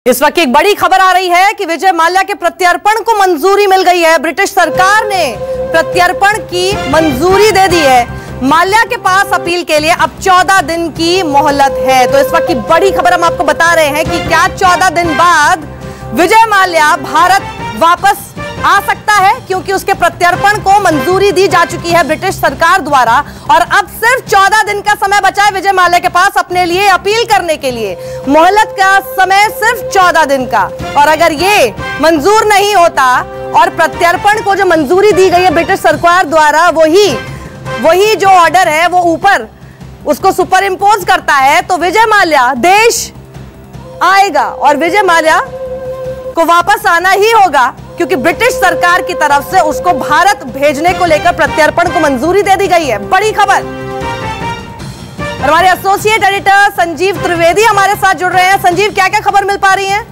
इस वक्त एक बड़ी खबर आ रही है कि विजय माल्या के प्रत्यर्पण को मंजूरी मिल गई है। ब्रिटिश सरकार ने प्रत्यर्पण की मंजूरी दे दी है। माल्या के पास अपील के लिए अब 14 दिन की मोहलत है। तो इस वक्त की बड़ी खबर हम आपको बता रहे हैं कि क्या 14 दिन बाद विजय माल्या भारत वापस आ सकता है, क्योंकि उसके प्रत्यर्पण को मंजूरी दी जा चुकी है ब्रिटिश सरकार द्वारा और अब सिर्फ 14 दिन का समय बचा है विजय माल्या के पास अपने लिए अपील करने के लिए। मोहलत का समय सिर्फ 14 दिन का, और अगर ये मंजूर नहीं होता और प्रत्यर्पण को जो मंजूरी दी गई है ब्रिटिश सरकार द्वारा वही जो ऑर्डर है वो ऊपर उसको सुपर इम्पोज करता है, तो विजय माल्या देश आएगा और विजय माल्या को वापस आना ही होगा, क्योंकि ब्रिटिश सरकार की तरफ से उसको भारत भेजने को लेकर प्रत्यर्पण को मंजूरी दे दी गई है। बड़ी खबर। हमारे एसोसिएट एडिटर संजीव त्रिवेदी हमारे साथ जुड़ रहे हैं। संजीव, क्या क्या खबर मिल पा रही है?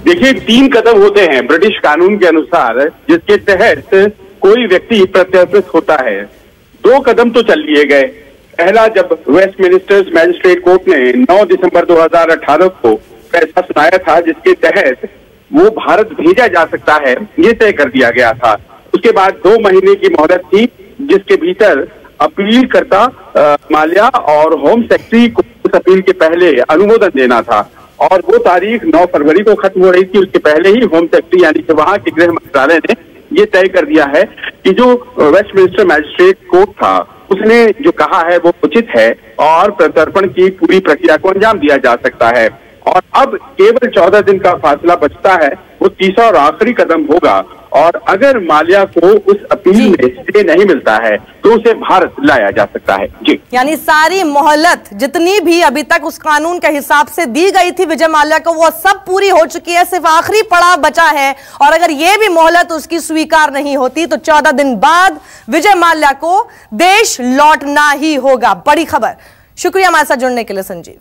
देखिए, 3 कदम होते हैं ब्रिटिश कानून के अनुसार जिसके तहत कोई व्यक्ति प्रत्यर्पित होता है। 2 कदम तो चल लिए गए। पहला, जब वेस्टमिनिस्टर मैजिस्ट्रेट कोर्ट ने 9 दिसंबर 2018 को फैसला सुनाया था जिसके तहत वो भारत भेजा जा सकता है, ये तय कर दिया गया था। उसके बाद 2 महीने की मोहलत थी जिसके भीतर अपील करता माल्या और होम सेक्रेटरी को उस अपील के पहले अनुमोदन देना था, और वो तारीख 9 फरवरी को खत्म हो रही थी। उसके पहले ही होम सेक्रेटरी यानी कि वहां के गृह मंत्रालय ने ये तय कर दिया है कि जो वेस्टमिनिस्टर मैजिस्ट्रेट कोर्ट था उसने जो कहा है वो उचित है और प्रत्यर्पण की पूरी प्रक्रिया को अंजाम दिया जा सकता है। और अब केवल 14 दिन का फासला बचता है, वो तीसरा और आखिरी कदम होगा। और अगर माल्या को उस अपील में स्टे नहीं मिलता है तो उसे भारत लाया जा सकता है। जी, यानी सारी मोहलत जितनी भी अभी तक उस कानून के हिसाब से दी गई थी विजय माल्या को, वो सब पूरी हो चुकी है। सिर्फ आखिरी पड़ाव बचा है, और अगर ये भी मोहलत उसकी स्वीकार नहीं होती तो 14 दिन बाद विजय माल्या को देश लौटना ही होगा। बड़ी खबर। शुक्रिया हमारे साथ जुड़ने के लिए संजीव।